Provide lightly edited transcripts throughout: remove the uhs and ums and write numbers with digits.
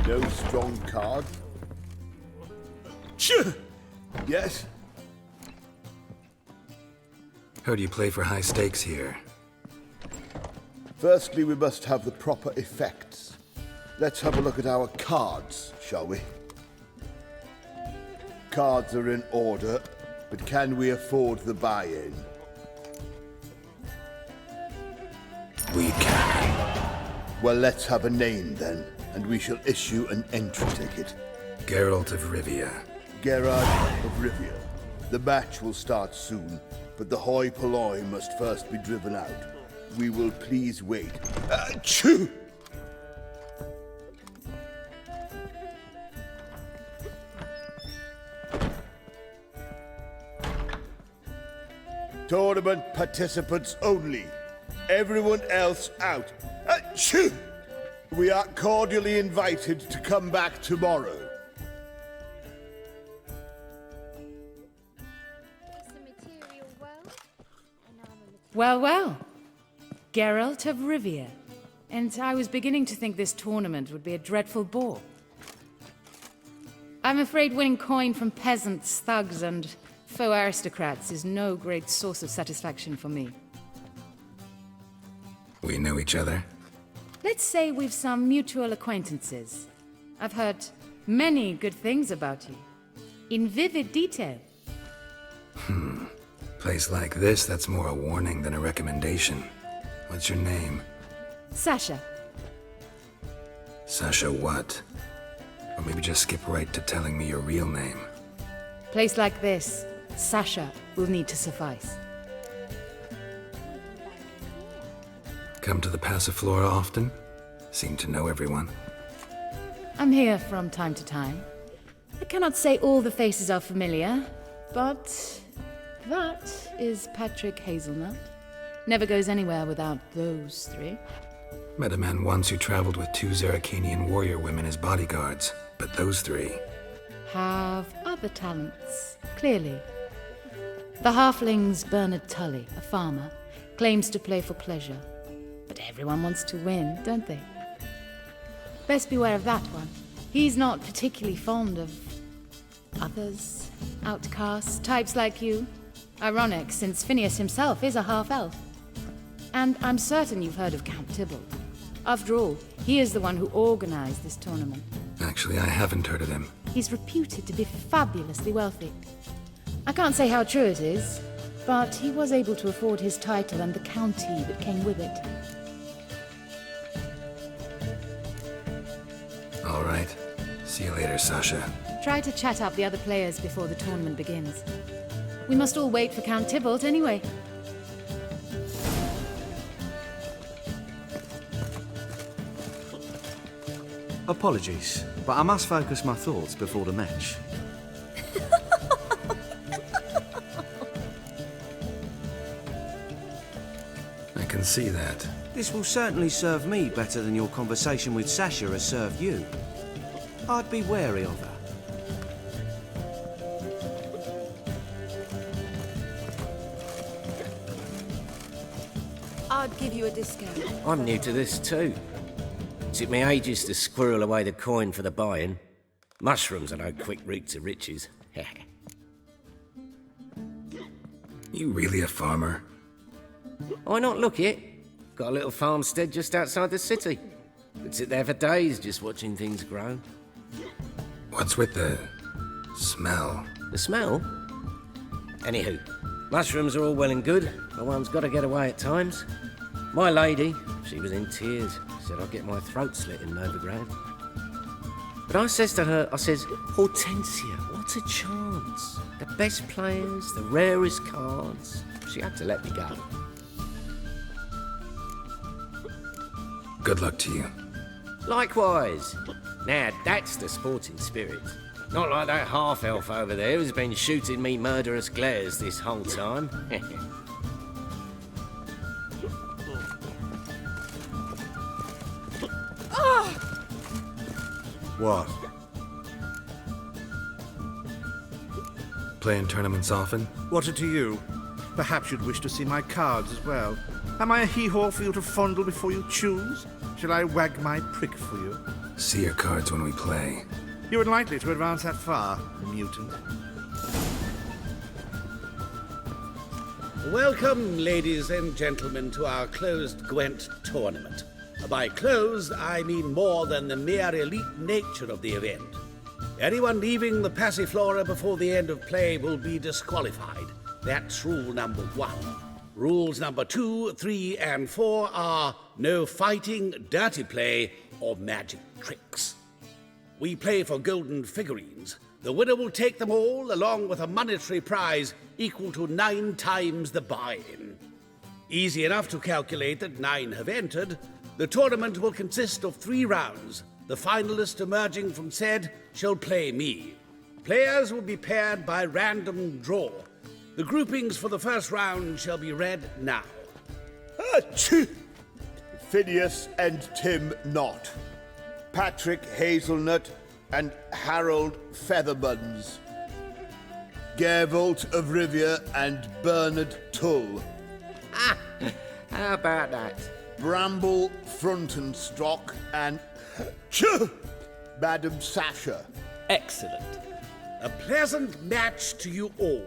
No strong card? Shh! Yes? Heard you play for high stakes here. Firstly, we must have the proper effects. Let's have a look at our cards, shall we? Cards are in order, but can we afford the buy-in? We can. Well, let's have a name then, and we shall issue an entry ticket. Geralt of Rivia. Geralt of Rivia. The match will start soon, but the hoi polloi must first be driven out. We will please wait. Achoo! Tournament participants only. Everyone else out. Achoo! We are cordially invited to come back tomorrow. Well, well. Geralt of Rivia. And I was beginning to think this tournament would be a dreadful bore. I'm afraid winning coin from peasants, thugs, and faux aristocrats is no great source of satisfaction for me. We know each other? Let's say we've some mutual acquaintances. I've heard many good things about you. In vivid detail. Place like this, that's more a warning than a recommendation. What's your name? Sasha. Sasha what? Or maybe just skip right to telling me your real name. Place like this, Sasha will need to suffice. Come to the Passiflora often? Seem to know everyone. I'm here from time to time. I cannot say all the faces are familiar, but that is Patrick Hazelnut. Never goes anywhere without those three. Met a man once who traveled with 2 Zaracanian warrior women as bodyguards, but those 3... Have other talents, clearly. The halfling's Bernard Tully, a farmer, claims to play for pleasure. But everyone wants to win, don't they? Best beware of that one. He's not particularly fond of others, outcasts, types like you. Ironic, since Phineas himself is a half-elf. And I'm certain you've heard of Count Tybalt. After all, he is the one who organized this tournament. Actually, I haven't heard of him. He's reputed to be fabulously wealthy. I can't say how true it is, but he was able to afford his title and the county that came with it. All right. See you later, Sasha. Try to chat up the other players before the tournament begins. We must all wait for Count Tybalt anyway. Apologies, but I must focus my thoughts before the match. I can see that. This will certainly serve me better than your conversation with Sasha has served you. I'd be wary of her. I'd give you a discount. I'm new to this too. Took me ages to squirrel away the coin for the buy-in. Mushrooms are no quick route to riches. You really a farmer? Why not look it? Got a little farmstead just outside the city. Could sit there for days just watching things grow. What's with the smell? The smell? Anywho, mushrooms are all well and good, but one's got to get away at times. My lady, she was in tears, said I'd get my throat slit in overground. But I says to her, Hortensia, what a chance. The best players, the rarest cards. She had to let me go. Good luck to you. Likewise. Now, that's the sporting spirit. Not like that half-elf over there who's been shooting me murderous glares this whole time. What? Playing tournaments often? What are to you? Perhaps you'd wish to see my cards as well. Am I a hee-haw for you to fondle before you choose? Shall I wag my prick for you? See your cards when we play. You unlikely to advance that far, mutant. Welcome, ladies and gentlemen, to our closed Gwent tournament. By closed, I mean more than the mere elite nature of the event. Anyone leaving the Passiflora before the end of play will be disqualified. That's rule number 1. Rules number 2, 3, and 4 are no fighting, dirty play, or magic tricks. We play for golden figurines. The winner will take them all, along with a monetary prize equal to 9 times the buy-in. Easy enough to calculate that 9 have entered. The tournament will consist of 3 rounds. The finalist emerging from said shall play me. Players will be paired by random draw. The groupings for the first round shall be read now. Phineas and Tim Knott. Patrick Hazelnut and Harold Featherbuns. Geralt of Rivia and Bernard Tull. How about that? Bramble Frontenstock and Madam Sasha. Excellent. A pleasant match to you all.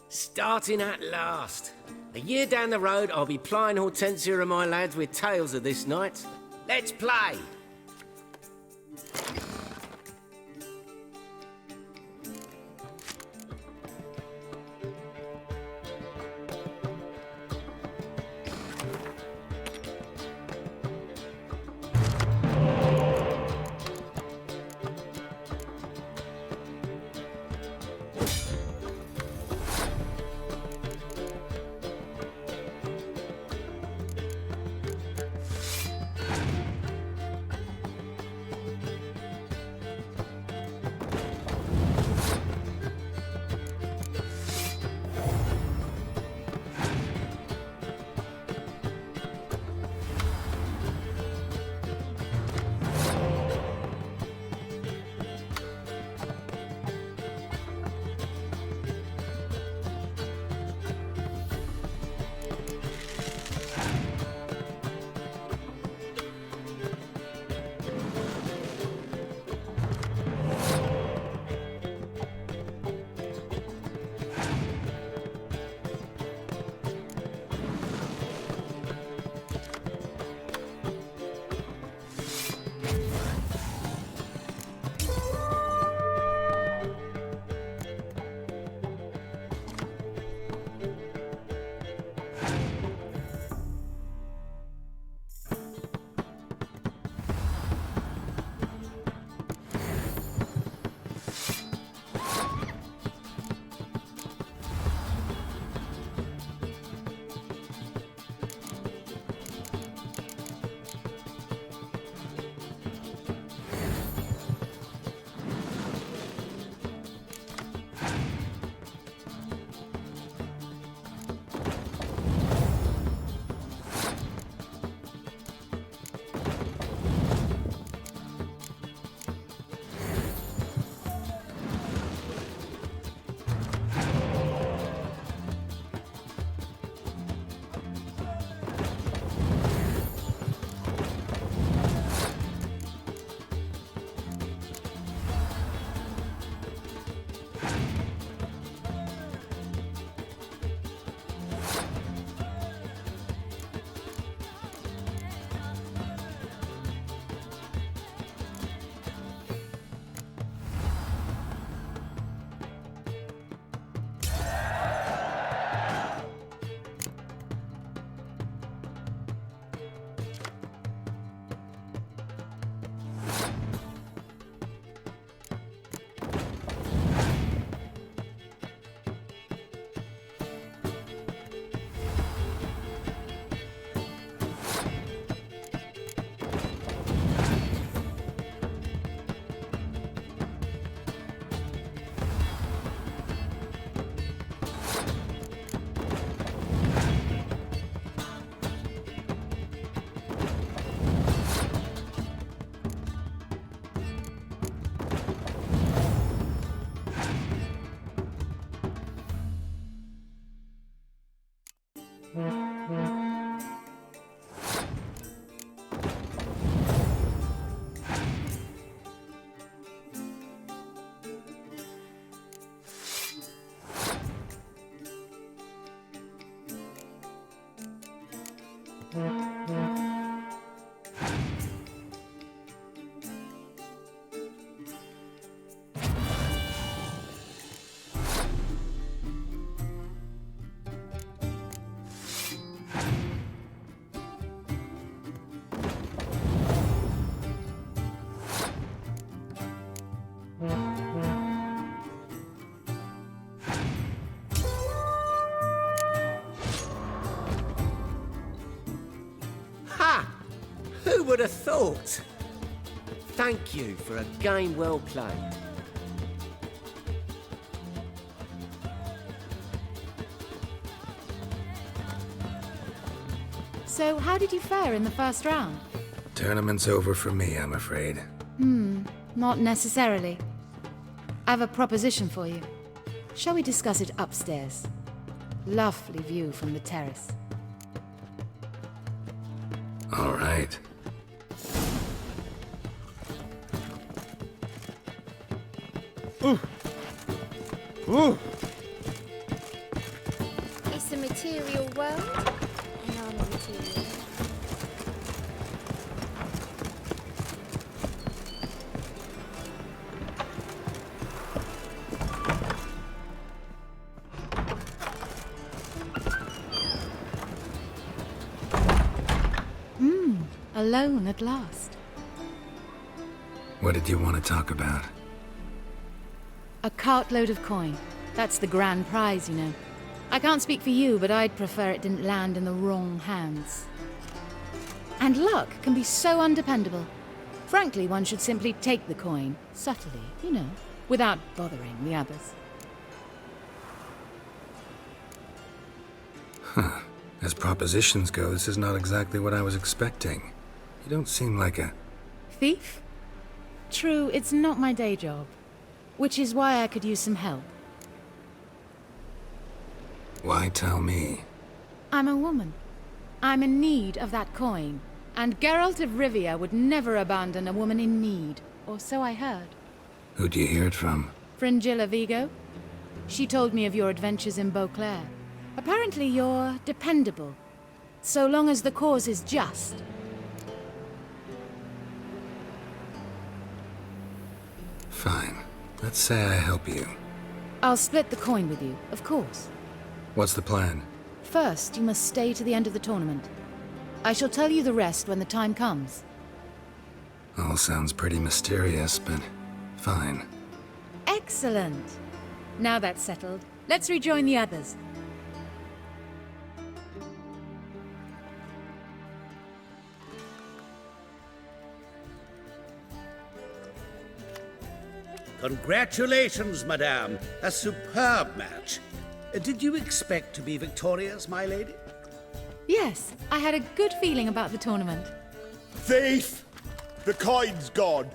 Starting at last. A year down the road, I'll be plying Hortensia and my lads with tales of this night. Let's play! Ha! Who would have thought? Thank you for a game well played. So, how did you fare in the first round? Tournament's over for me, I'm afraid. Not necessarily. I have a proposition for you. Shall we discuss it upstairs? Lovely view from the terrace. All right. It's a material world, and I'm a material. Alone at last. What did you want to talk about? A cartload of coin. That's the grand prize, you know. I can't speak for you, but I'd prefer it didn't land in the wrong hands. And luck can be so undependable. Frankly, one should simply take the coin, subtly, you know, without bothering the others. As propositions go, this is not exactly what I was expecting. You don't seem like a... Thief? True, it's not my day job. Which is why I could use some help. Why tell me? I'm a woman. I'm in need of that coin. And Geralt of Rivia would never abandon a woman in need. Or so I heard. Who'd you hear it from? Fringilla Vigo? She told me of your adventures in Beauclair. Apparently you're dependable. So long as the cause is just. Fine. Let's say I help you. I'll split the coin with you, of course. What's the plan? First, you must stay to the end of the tournament. I shall tell you the rest when the time comes. All sounds pretty mysterious, but fine. Excellent! Now that's settled, let's rejoin the others. Congratulations, madame. A superb match. Did you expect to be victorious, my lady? Yes, I had a good feeling about the tournament. Thief! The coin's gone.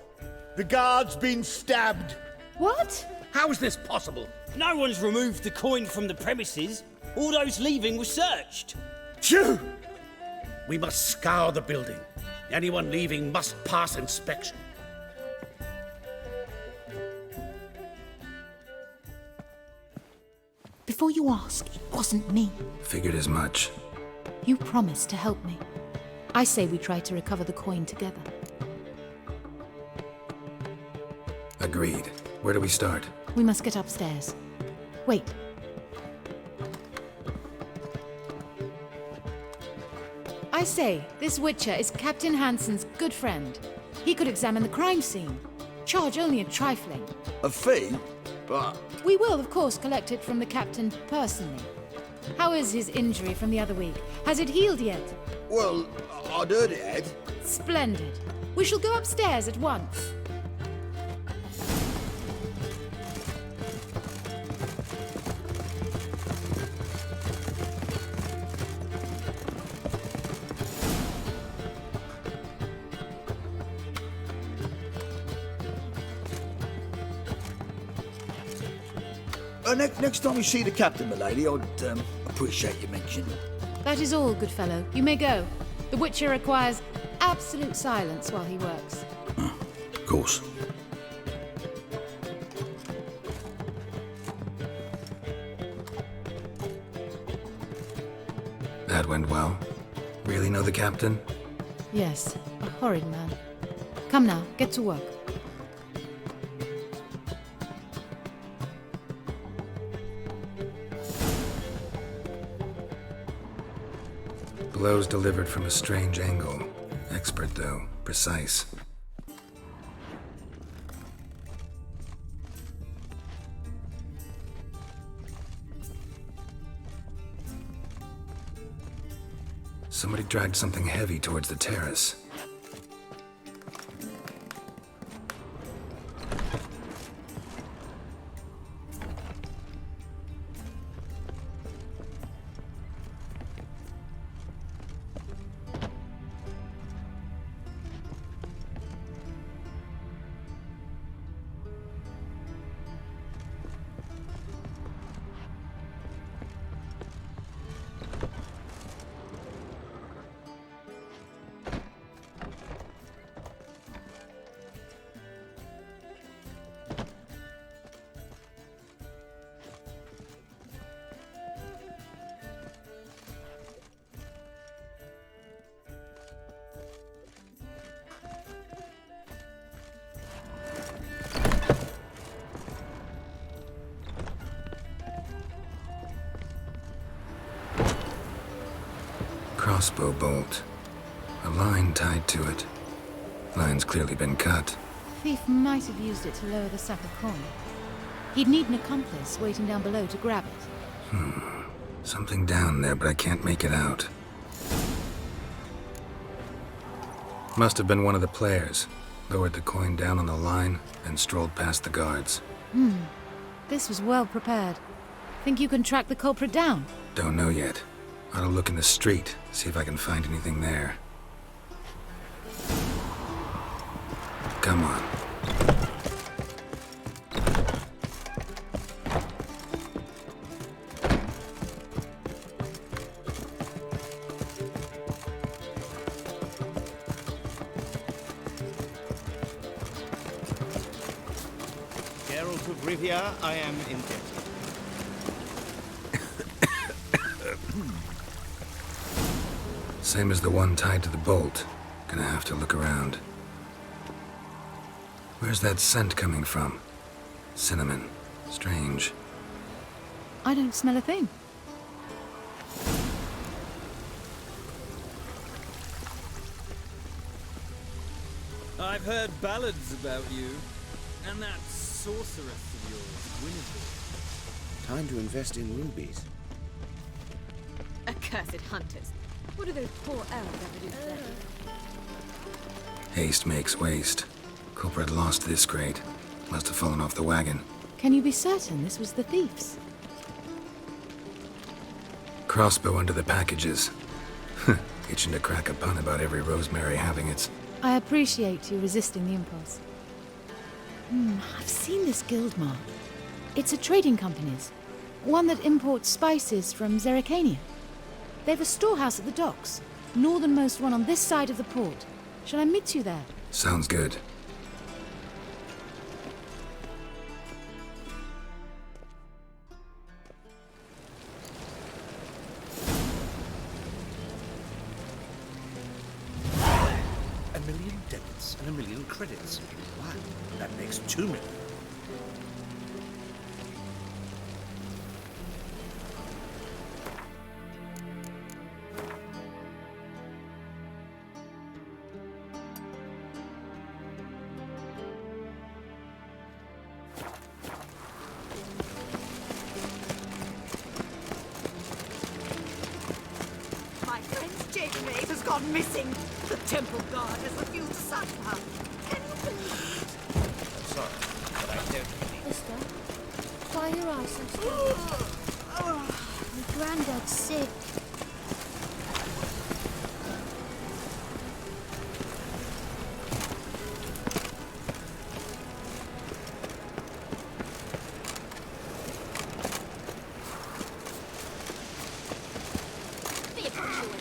The guard's been stabbed. What? How is this possible? No one's removed the coin from the premises. All those leaving were searched. Phew! We must scour the building. Anyone leaving must pass inspection. Before you ask, it wasn't me. Figured as much. You promised to help me. I say we try to recover the coin together. Agreed. Where do we start? We must get upstairs. Wait. I say, this Witcher is Captain Hansen's good friend. He could examine the crime scene. Charge only a trifling. A fee? But We will, of course, collect it from the captain personally. How is his injury from the other week? Has it healed yet? well, I'd heard it, Ed. Splendid. We shall go upstairs at once. Next time you see the captain, my lady, I'd appreciate you mentioning. That is all, good fellow. You may go. The Witcher requires absolute silence while he works. Of course. That went well. Really know the captain? Yes, a horrid man. Come now, get to work. Blows delivered from a strange angle. Expert, though. Precise. Somebody dragged something heavy towards the terrace. Crossbow bolt. A line tied to it. Line's clearly been cut. Thief might have used it to lower the sack of coin. He'd need an accomplice waiting down below to grab it. Something down there, but I can't make it out. Must have been one of the players. Lowered the coin down on the line, and strolled past the guards. This was well prepared. Think you can track the culprit down? Don't know yet. Ought to look in the street, see if I can find anything there. Come on. Geralt of Rivia, I am indebted. Same as the one tied to the bolt. Gonna have to look around. Where's that scent coming from? Cinnamon. Strange. I don't smell a thing. I've heard ballads about you. And that sorceress of yours, Yennefer. Time to invest in rubies. Accursed hunters. What do those poor elves ever do today? Haste makes waste. Culprit lost this crate. Must have fallen off the wagon. Can you be certain this was the thief's? Crossbow under the packages. Itching to crack a pun about every rosemary having its... I appreciate you resisting the impulse. I've seen this guild mark. It's a trading company's. One that imports spices from Zerrikania. They've a storehouse at the docks. Northernmost one on this side of the port. Shall I meet you there? Sounds good. A million debits and a million credits. Wow, that makes 2 million. My friend's chambermaid has gone missing. The temple guard has refused to search for her. Can you believe it? Sorry, but I don't believe. Mister, why are your eyes so small? My granddad's sick.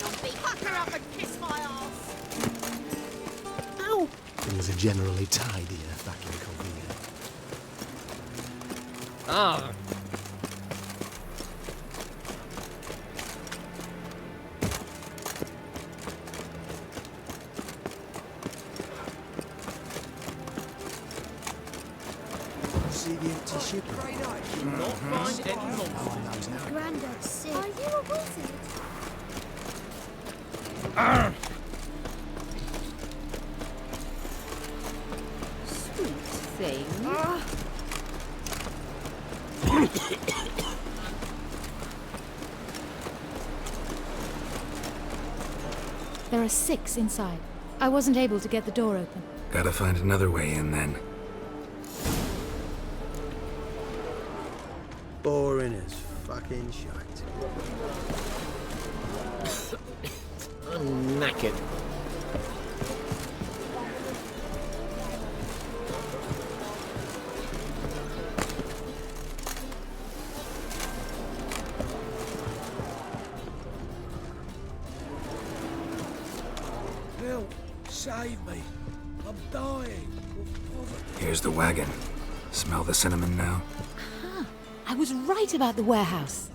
Fuck her up and kiss my ass! Ow! Things are generally tidier back in Rivia. Ah. See the empty ship? Not find any nonsense. Granddad's sick. Are you a wizard? Sweet thing. There are 6 inside. I wasn't able to get the door open. Gotta find another way in then. Boring as fucking shite. I'm knackered. Help! Save me! I'm dying of poverty. Here's the wagon. Smell the cinnamon now? I was right about the warehouse.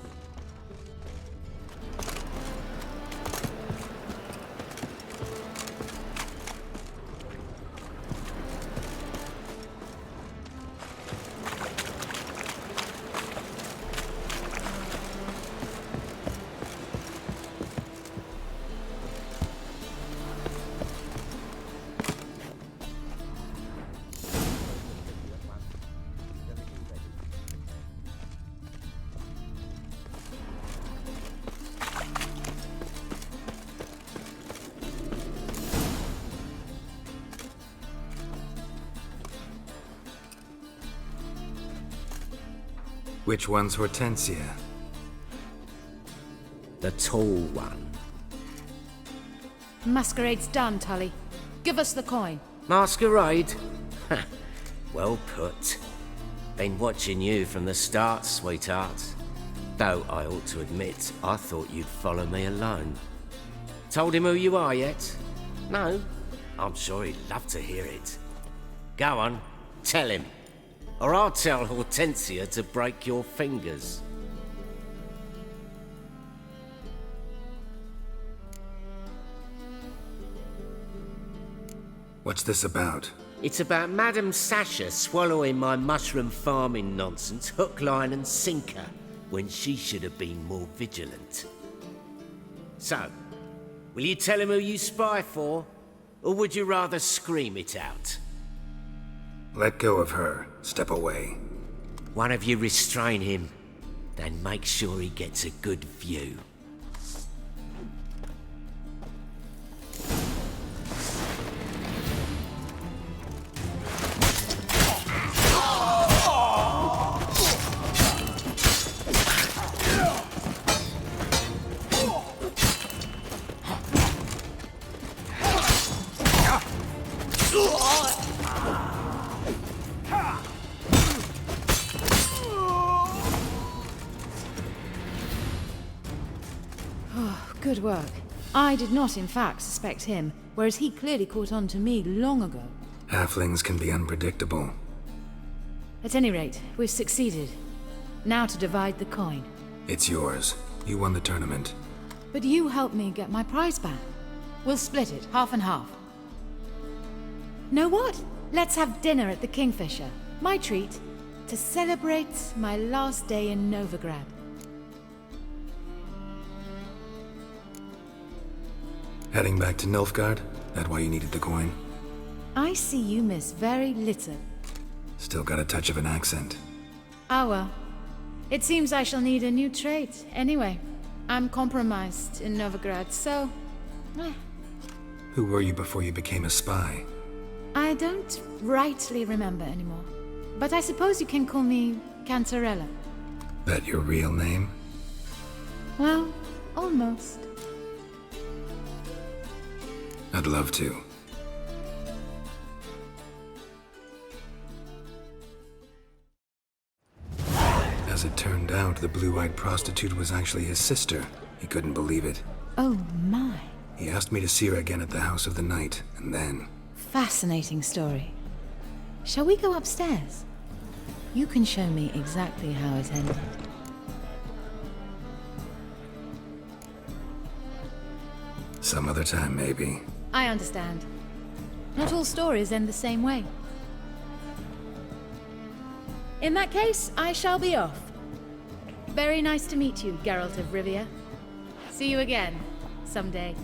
Which one's Hortensia? The tall one. Masquerade's done, Tully. Give us the coin. Masquerade? Ha, well put. Been watching you from the start, sweetheart. Though I ought to admit, I thought you'd follow me alone. Told him who you are yet? No? I'm sure he'd love to hear it. Go on, tell him. Or I'll tell Hortensia to break your fingers. What's this about? It's about Madame Sasha swallowing my mushroom farming nonsense hook, line and sinker when she should have been more vigilant. So, will you tell him who you spy for? Or would you rather scream it out? Let go of her. Step away. One of you restrain him, then make sure he gets a good view. Good work. I did not, in fact, suspect him, whereas he clearly caught on to me long ago. Halflings can be unpredictable. At any rate, we've succeeded. Now to divide the coin. It's yours. You won the tournament. But you helped me get my prize back. We'll split it, half and half. Know what? Let's have dinner at the Kingfisher. My treat, to celebrate my last day in Novigrad. Heading back to Nilfgaard? That why you needed the coin? I see you miss very little. Still got a touch of an accent. Ah well. It seems I shall need a new trait. Anyway, I'm compromised in Novigrad, so... Who were you before you became a spy? I don't rightly remember anymore. But I suppose you can call me Cantarella. That your real name? Well, almost. I'd love to. As it turned out, the blue-eyed prostitute was actually his sister. He couldn't believe it. Oh my. He asked me to see her again at the House of the Night, and then... Fascinating story. Shall we go upstairs? You can show me exactly how it ended. Some other time, maybe. I understand. Not all stories end the same way. In that case, I shall be off. Very nice to meet you, Geralt of Rivia. See you again, someday.